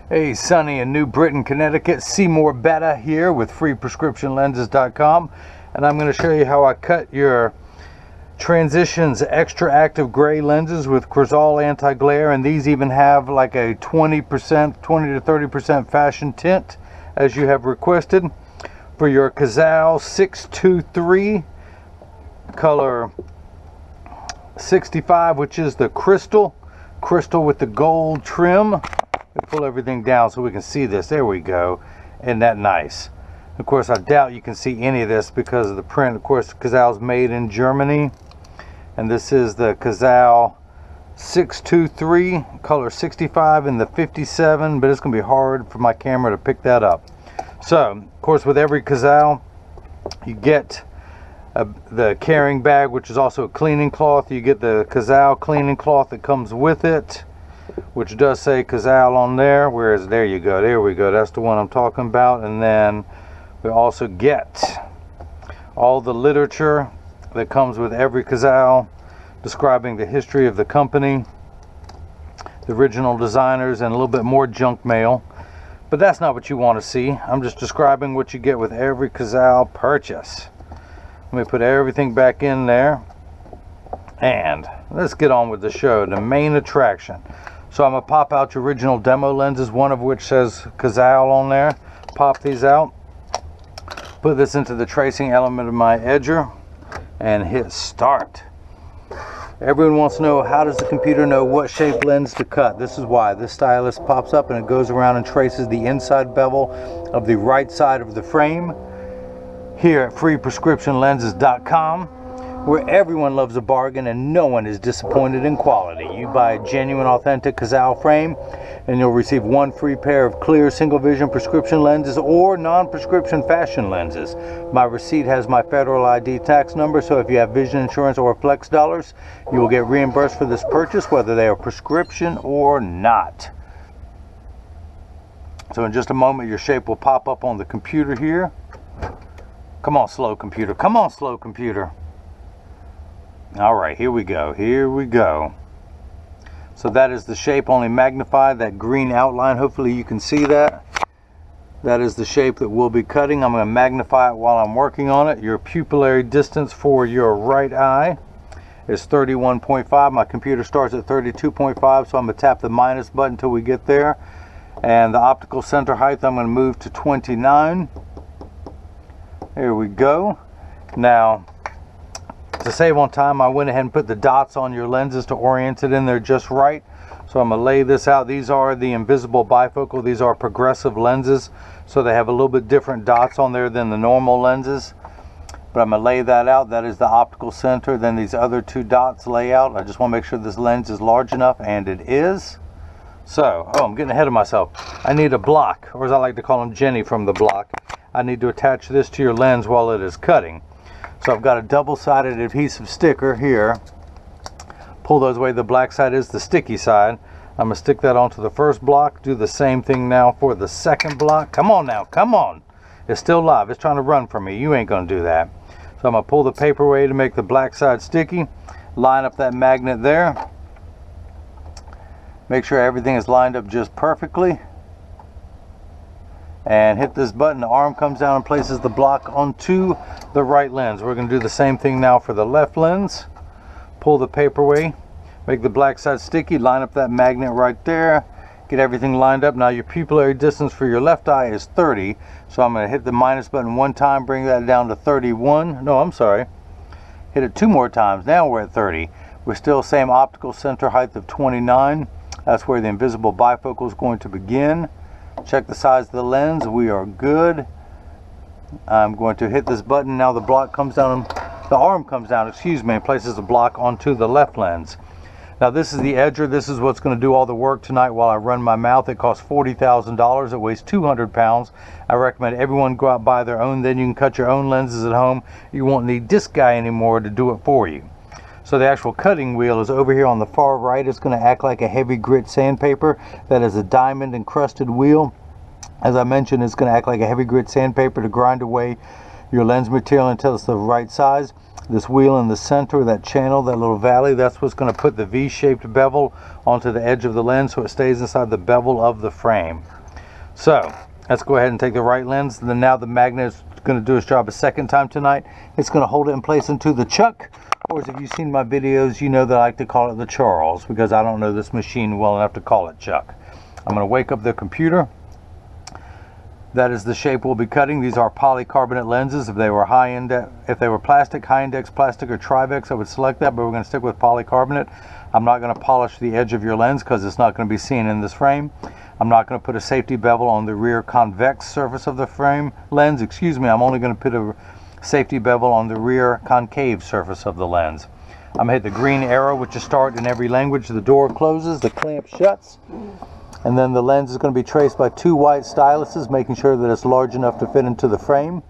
Hey, Sonny in New Britain, Connecticut. Seymour Betta here with freeprescriptionlenses.com, and I'm going to show you how I cut your Transitions XTRAactive gray lenses with Cazal anti-glare, and these even have like a 20 to 30% fashion tint as you have requested for your Cazal 623 color 65, which is the crystal with the gold trim. Pull everything down so we can see this. There we go. Isn't that nice? Of course, I doubt you can see any of this because of the print. Of course, Cazal's made in Germany, and this is the Cazal 623 color 65 in the 57, but it's gonna be hard for my camera to pick that up. So of course, with every Cazal you get the carrying bag, which is also a cleaning cloth. You get the Cazal cleaning cloth that comes with it, which does say Cazal on there. Whereas there you go, there we go, that's the one I'm talking about. And then we also get all the literature that comes with every Cazal, describing the history of the company, the original designers, and a little bit more junk mail. But that's not what you want to see. I'm just describing what you get with every Cazal purchase. Let me put everything back in there, and let's get on with the show, the main attraction. So I'm going to pop out your original demo lenses, one of which says Cazal on there. Pop these out, put this into the tracing element of my edger, and hit start. Everyone wants to know, how does the computer know what shape lens to cut? This is why. This stylus pops up and it goes around and traces the inside bevel of the right side of the frame here at freeprescriptionlenses.com, where everyone loves a bargain and no one is disappointed in quality. You buy a genuine, authentic Cazal frame and you'll receive one free pair of clear single vision prescription lenses or non-prescription fashion lenses. My receipt has my federal ID tax number, so if you have vision insurance or flex dollars, you will get reimbursed for this purchase, whether they are prescription or not. So in just a moment, your shape will pop up on the computer here. Come on, slow computer. Come on, slow computer. All right, here we go. Here we go. So that is the shape, only magnified, that green outline. Hopefully you can see that. That is the shape that we'll be cutting. I'm going to magnify it while I'm working on it. Your pupillary distance for your right eye is 31.5. My computer starts at 32.5, so I'm going to tap the minus button until we get there. And the optical center height, I'm going to move to 29. There we go. Now, to save on time, I went ahead and put the dots on your lenses to orient it in there just right. So I'm going to lay this out. These are the invisible bifocal. These are progressive lenses, so they have a little bit different dots on there than the normal lenses. But I'm going to lay that out. That is the optical center. Then these other two dots lay out. I just want to make sure this lens is large enough, and it is. So, I'm getting ahead of myself. I need a block, or as I like to call them, Jenny from the block. I need to attach this to your lens while it is cutting. So I've got a double-sided adhesive sticker here. Pull those away. The black side is the sticky side. I'm going to stick that onto the first block. Do the same thing now for the second block. Come on now, come on. It's still live. It's trying to run from me. You ain't going to do that. So I'm going to pull the paper away to make the black side sticky. Line up that magnet there. Make sure everything is lined up just perfectly. And hit this button. The arm comes down and places the block onto the right lens. We're going to do the same thing now for the left lens. Pull the paper away, make the black side sticky, line up that magnet right there, get everything lined up. Now your pupillary distance for your left eye is 30, so I'm going to hit the minus button one time, bring that down to 31. No, I'm sorry. Hit it two more times. Now we're at 30. We're still same optical center height of 29. That's where the invisible bifocal is going to begin. Check the size of the lens. We are good. I'm going to hit this button. Now the block comes down, the arm comes down, excuse me, and places the block onto the left lens. Now this is the edger. This is what's going to do all the work tonight while I run my mouth. It costs $40,000. It weighs 200 pounds. I recommend everyone go out and buy their own. Then you can cut your own lenses at home. You won't need this guy anymore to do it for you. So the actual cutting wheel is over here on the far right. It's going to act like a heavy grit sandpaper. That is a diamond encrusted wheel. As I mentioned, it's going to act like a heavy grit sandpaper to grind away your lens material until it's the right size. This wheel in the center, that channel, that little valley, that's what's going to put the V-shaped bevel onto the edge of the lens so it stays inside the bevel of the frame. So let's go ahead and take the right lens. Then now the magnet is going to do its job a second time tonight. It's going to hold it in place into the chuck, or as if you've seen my videos, you know that I like to call it the Charles, because I don't know this machine well enough to call it chuck. I'm going to wake up the computer. That is the shape we'll be cutting. These are polycarbonate lenses. If they were plastic, high index plastic, or Trivex, I would select that, but we're going to stick with polycarbonate. I'm not going to polish the edge of your lens because it's not going to be seen in this frame. I'm not going to put a safety bevel on the rear convex surface of the frame lens. Excuse me, I'm only going to put a safety bevel on the rear concave surface of the lens. I'm going to hit the green arrow, which is start in every language. The door closes, the clamp shuts. And then the lens is going to be traced by 2 white styluses, making sure that it's large enough to fit into the frame.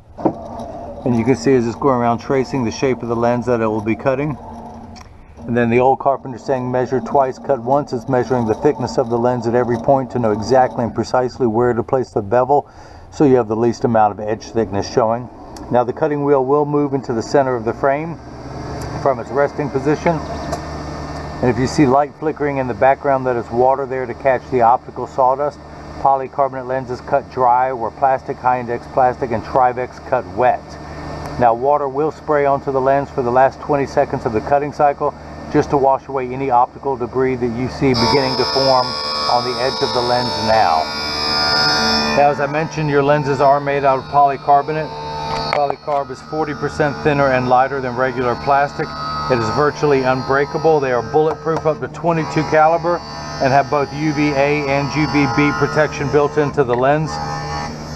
And you can see as it's going around tracing the shape of the lens that it will be cutting. And then the old carpenter saying measure twice, cut once. It's measuring the thickness of the lens at every point to know exactly and precisely where to place the bevel, so you have the least amount of edge thickness showing. Now the cutting wheel will move into the center of the frame from its resting position. And if you see light flickering in the background, that is water there to catch the optical sawdust. Polycarbonate lenses cut dry, where plastic, high index plastic, and Trivex cut wet. Now water will spray onto the lens for the last 20 seconds of the cutting cycle, just to wash away any optical debris that you see beginning to form on the edge of the lens now. Now, as I mentioned, your lenses are made out of polycarbonate. Polycarb is 40% thinner and lighter than regular plastic. It is virtually unbreakable. They are bulletproof up to 22 caliber and have both UVA and UVB protection built into the lens.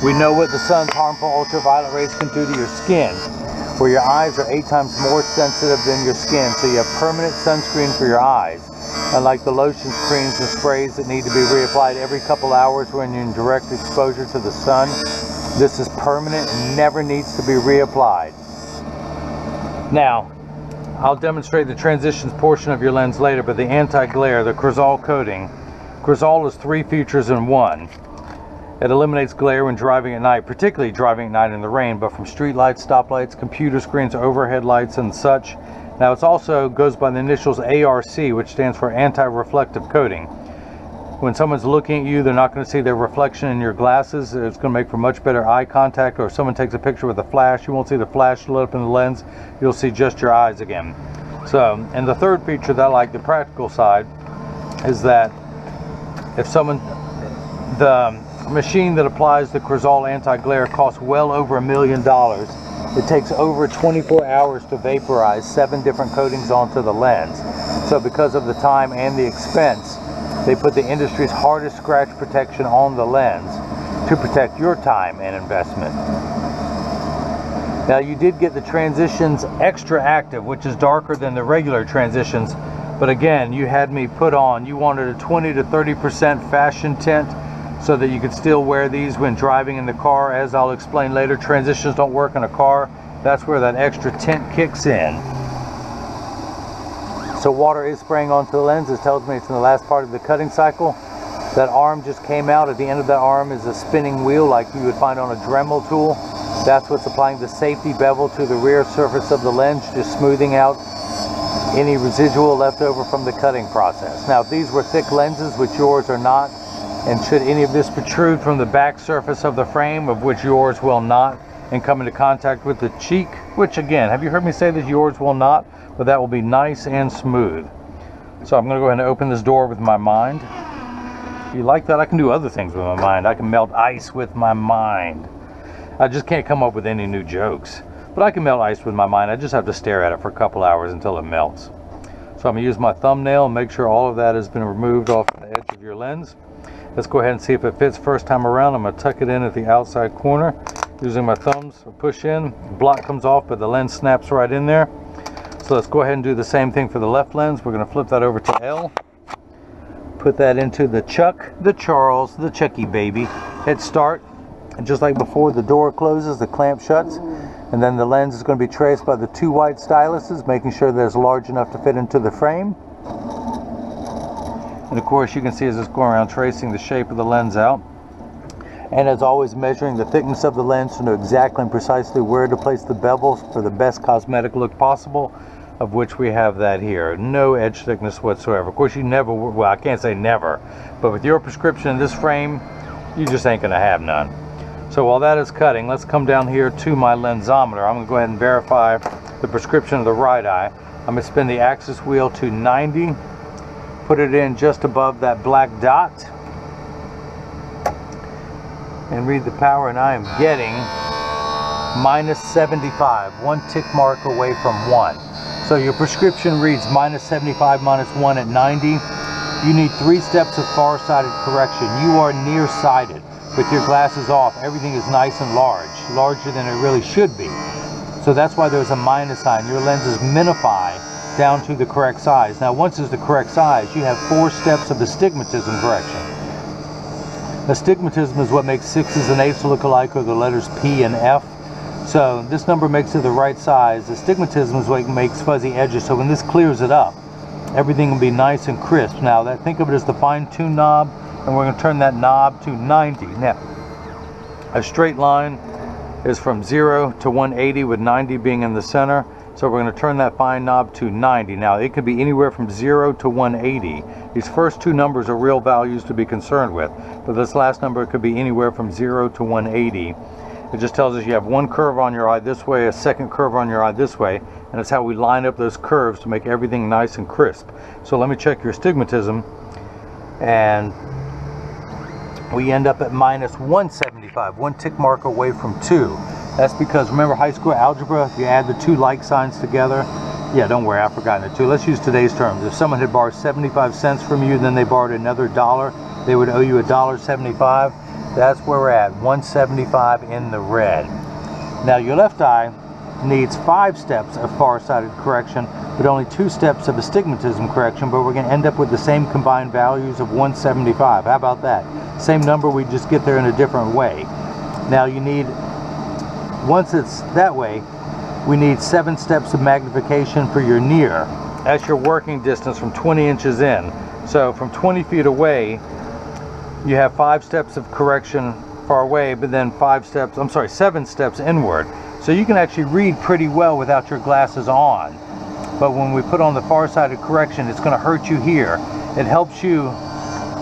We know what the sun's harmful ultraviolet rays can do to your skin, where your eyes are 8 times more sensitive than your skin, so you have permanent sunscreen for your eyes. Unlike the lotions, creams, and sprays that need to be reapplied every couple hours when you're in direct exposure to the sun, this is permanent and never needs to be reapplied. Now, I'll demonstrate the transitions portion of your lens later, but the anti-glare, the Cazal coating. Cazal is 3 features in one. It eliminates glare when driving at night, particularly driving at night in the rain, but from street lights, stoplights, computer screens, overhead lights, and such. Now it also goes by the initials ARC, which stands for anti-reflective coating. When someone's looking at you, they're not going to see their reflection in your glasses. It's going to make for much better eye contact. Or if someone takes a picture with a flash, you won't see the flash lit up in the lens. You'll see just your eyes again. So, and the third feature that I like, the practical side, is that if someone, the machine that applies the Cazal anti-glare costs well over $1 million. It takes over 24 hours to vaporize 7 different coatings onto the lens. So because of the time and the expense, they put the industry's hardest scratch protection on the lens to protect your time and investment. Now you did get the Transitions XTRAactive, which is darker than the regular Transitions, but again, you had me put on, you wanted a 20 to 30% fashion tint so that you could still wear these when driving in the car. As I'll explain later, Transitions don't work in a car. That's where that extra tint kicks in. So water is spraying onto the lens. It tells me it's in the last part of the cutting cycle. That arm just came out. At the end of that arm is a spinning wheel like you would find on a Dremel tool. That's what's applying the safety bevel to the rear surface of the lens, just smoothing out any residual left over from the cutting process. Now, if these were thick lenses, which yours are not, and should any of this protrude from the back surface of the frame, of which yours will not, and come into contact with the cheek, which again, have you heard me say that yours will not? But that will be nice and smooth. So I'm going to go ahead and open this door with my mind. If you like that, I can do other things with my mind. I can melt ice with my mind. I just can't come up with any new jokes. But I can melt ice with my mind. I just have to stare at it for a couple hours until it melts. So I'm going to use my thumbnail and make sure all of that has been removed off the edge of your lens. Let's go ahead and see if it fits first time around. I'm going to tuck it in at the outside corner. Using my thumbs, push in, block comes off, but the lens snaps right in there. So let's go ahead and do the same thing for the left lens. We're going to flip that over to L. Put that into the chuck, the Charles, the Chucky baby. Hit start. And just like before, the door closes, the clamp shuts. And then the lens is going to be traced by the 2 white styluses, making sure that it's large enough to fit into the frame. And of course, you can see as it's going around tracing the shape of the lens out. And as always, measuring the thickness of the lens to know exactly and precisely where to place the bevels for the best cosmetic look possible, of which we have that here. No edge thickness whatsoever. Of course, you never, well, I can't say never, but with your prescription in this frame, you just ain't gonna have none. So while that is cutting, let's come down here to my lensometer. I'm gonna go ahead and verify the prescription of the right eye. I'm gonna spin the axis wheel to 90, put it in just above that black dot, and read the power, and I am getting -75, one tick mark away from 1. So your prescription reads -75 -1 at 90. You need 3 steps of far-sighted correction. You are nearsighted. With your glasses off, everything is nice and large, larger than it really should be. So that's why there's a minus sign. Your lenses minify down to the correct size. Now once it's the correct size, you have 4 steps of astigmatism correction. Astigmatism is what makes 6s and 8s look alike, or the letters P and F. So this number makes it the right size. Astigmatism is what makes fuzzy edges. So when this clears it up, everything will be nice and crisp. Now think of it as the fine-tune knob, and we're going to turn that knob to 90. Now, a straight line is from 0 to 180, with 90 being in the center. So we're going to turn that fine knob to 90. Now, it could be anywhere from 0 to 180. These first 2 numbers are real values to be concerned with, but this last number could be anywhere from 0 to 180. It just tells us you have 1 curve on your eye this way, a 2nd curve on your eye this way, and it's how we line up those curves to make everything nice and crisp. So let me check your astigmatism, and we end up at -175, 1 tick mark away from 2. That's because, remember high school algebra, if you add the 2 like signs together, yeah, don't worry, I've forgotten it too. Let's use today's terms. If someone had borrowed 75 cents from you, then they borrowed another $1, they would owe you $1.75. That's where we're at, 175 in the red. Now your left eye needs 5 steps of far-sighted correction, but only 2 steps of astigmatism correction, but we're going to end up with the same combined values of 175. How about that? Same number, we just get there in a different way. Now you need, once it's that way, we need 7 steps of magnification for your near. That's your working distance from 20 inches in. So from 20 feet away, you have 5 steps of correction far away, but then 7 steps inward. So you can actually read pretty well without your glasses on. But when we put on the far-sighted correction, it's going to hurt you here. It helps you,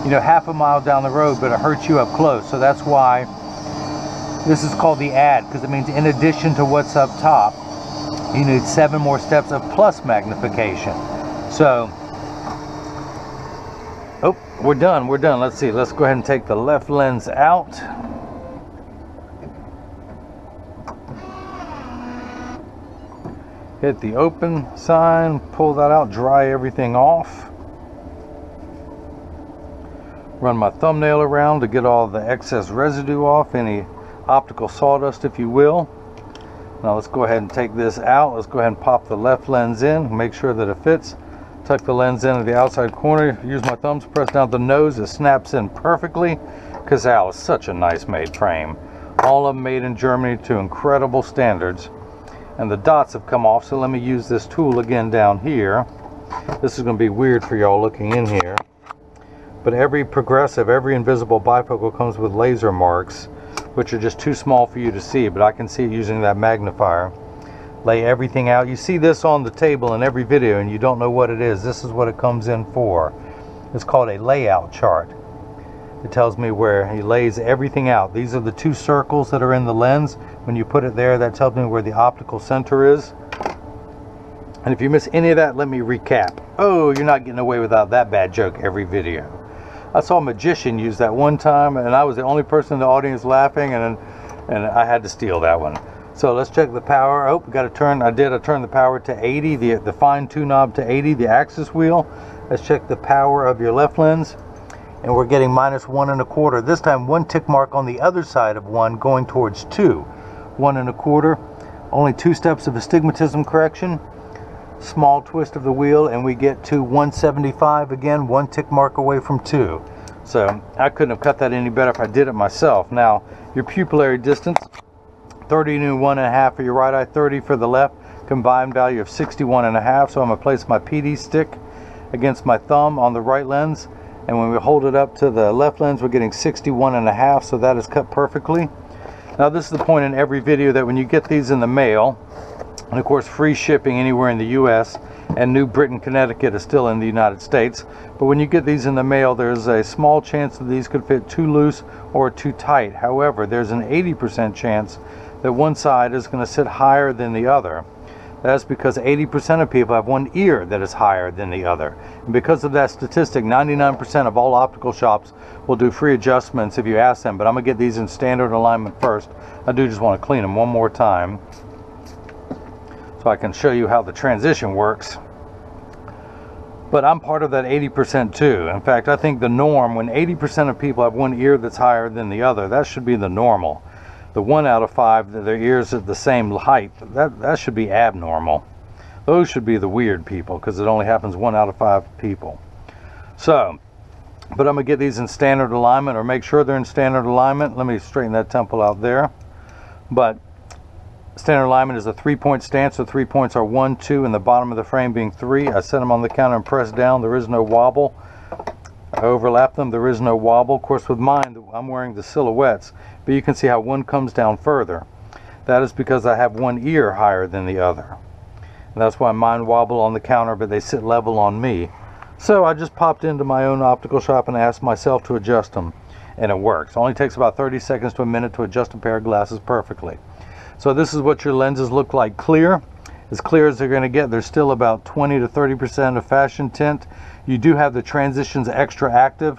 half a mile down the road, but it hurts you up close. So that's why this is called the add, because it means in addition to what's up top, you need 7 more steps of plus magnification. So, oh, we're done. Let's see. Let's go ahead and take the left lens out. Hit the open sign, pull that out, dry everything off. Run my thumbnail around to get all the excess residue off, any optical sawdust, if you will. Now let's go ahead and take this out. Let's go ahead and pop the left lens in, make sure that it fits. Tuck the lens into the outside corner. Use my thumbs, press down the nose. It snaps in perfectly. Cazal is such a nice made frame. All of them made in Germany to incredible standards. And the dots have come off, so let me use this tool again down here. This is going to be weird for y'all looking in here. But every progressive, every invisible bifocal comes with laser marks, which are just too small for you to see, but I can see it using that magnifier. Lay everything out. You see this on the table in every video and you don't know what it is. This is what it comes in for. It's called a layout chart. It tells me where he lays everything out. These are the 2 circles that are in the lens. When you put it there, that tells me where the optical center is. And if you miss any of that, let me recap. Oh, you're not getting away without that bad joke every video. I saw a magician use that one time, and I was the only person in the audience laughing, and I had to steal that one. So let's check the power. Oh, we got to turn. I turned the power to 80, the fine-tune knob to 80, the axis wheel. Let's check the power of your left lens. And we're getting -1 1/4. This time 1 tick mark on the other side of 1 going towards 2. 1 1/4. Only 2 steps of astigmatism correction. Small twist of the wheel and we get to 175 again, 1 tick mark away from 2. So I couldn't have cut that any better if I did it myself. Now your pupillary distance, 30 to 1.5 for your right eye, 30 for the left. Combined value of 61.5. So I'm going to place my PD stick against my thumb on the right lens. And when we hold it up to the left lens, we're getting 61.5, so that is cut perfectly. Now this is the point in every video that when you get these in the mail, and of course free shipping anywhere in the US, and New Britain, Connecticut is still in the United States. But when you get these in the mail, there's a small chance that these could fit too loose or too tight. However, there's an 80% chance that one side is going to sit higher than the other. That's because 80% of people have one ear that is higher than the other. And because of that statistic, 99% of all optical shops will do free adjustments if you ask them. But I'm going to get these in standard alignment first. I do just want to clean them one more time so I can show you how the transition works. But I'm part of that 80% too. In fact, I think the norm, when 80% of people have one ear that's higher than the other, that should be the normal. The 1 out of 5 that their ears at the same height, that should be abnormal. Those should be the weird people, because it only happens 1 out of 5 people. So, but I'm going to get these in standard alignment, or make sure they're in standard alignment. Let me straighten that temple out there. But standard alignment is a 3-point stance, so 3 points are 1, 2, and the bottom of the frame being 3. I set them on the counter and press down. There is no wobble. I overlap them. There is no wobble. Of course, with mine, I'm wearing the silhouettes, but you can see how one comes down further. That is because I have one ear higher than the other. And that's why mine wobble on the counter, but they sit level on me. So I just popped into my own optical shop and asked myself to adjust them, and it works. It only takes about 30 seconds to a minute to adjust a pair of glasses perfectly. So this is what your lenses look like clear as they're going to get. There's still about 20 to 30% of fashion tint. You do have the Transitions XTRAactive,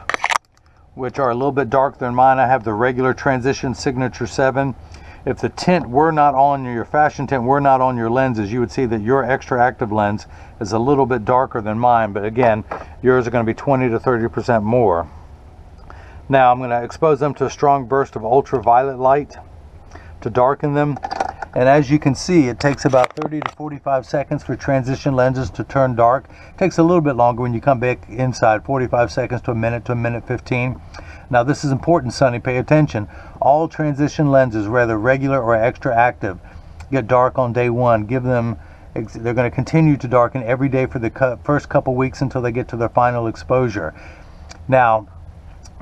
which are a little bit darker than mine. I have the regular Transition Signature 7. If the tint were not on your fashion tint were not on your lenses, you would see that your XTRAactive lens is a little bit darker than mine, but again, yours are going to be 20 to 30% more. Now I'm going to expose them to a strong burst of ultraviolet light to darken them. And as you can see, it takes about 30 to 45 seconds for transition lenses to turn dark. It takes a little bit longer when you come back inside, 45 seconds to a minute 15. Now this is important, Sonny, pay attention. All transition lenses, whether regular or XTRAactive, get dark on day 1. They're going to continue to darken every day for the first couple weeks until they get to their final exposure. Now,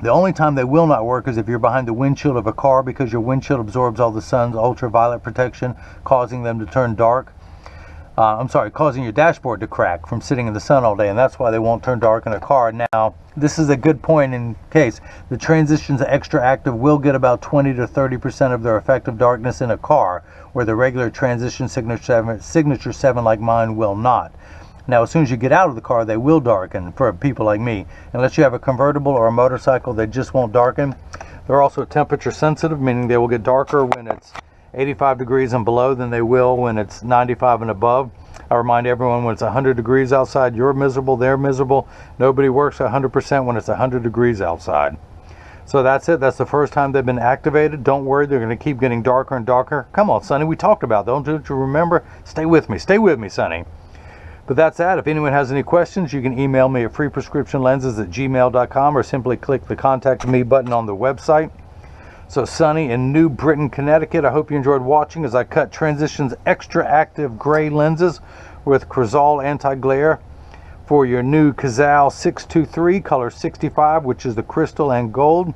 the only time they will not work is if you're behind the windshield of a car, because your windshield absorbs all the sun's ultraviolet protection, causing them to turn dark. Causing your dashboard to crack from sitting in the sun all day, and that's why they won't turn dark in a car. Now, this is a good point in case. The Transitions XTRAactive will get about 20 to 30% of their effective darkness in a car, where the regular Transition Signature 7 like mine will not. Now, as soon as you get out of the car, they will darken for people like me. Unless you have a convertible or a motorcycle, they just won't darken. They're also temperature sensitive, meaning they will get darker when it's 85 degrees and below than they will when it's 95 and above. I remind everyone, when it's 100 degrees outside, you're miserable, they're miserable. Nobody works 100% when it's 100 degrees outside. So that's it. That's the first time they've been activated. Don't worry, they're going to keep getting darker and darker. Come on, Sonny, we talked about it. Don't you remember? Stay with me, Sonny. But that's that. If anyone has any questions, you can email me at freeprescriptionlenses@gmail.com or simply click the Contact Me button on the website. So Sonny in New Britain, Connecticut, I hope you enjoyed watching as I cut Transitions XTRAactive gray lenses with Cazal anti-glare for your new Cazal 623 color 65, which is the crystal and gold.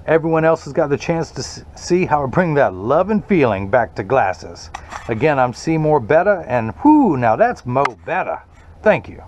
Everyone else has got the chance to see how I bring that love and feeling back to glasses. Again, I'm Seymour Betta, and whoo, now that's Mo Betta. Thank you.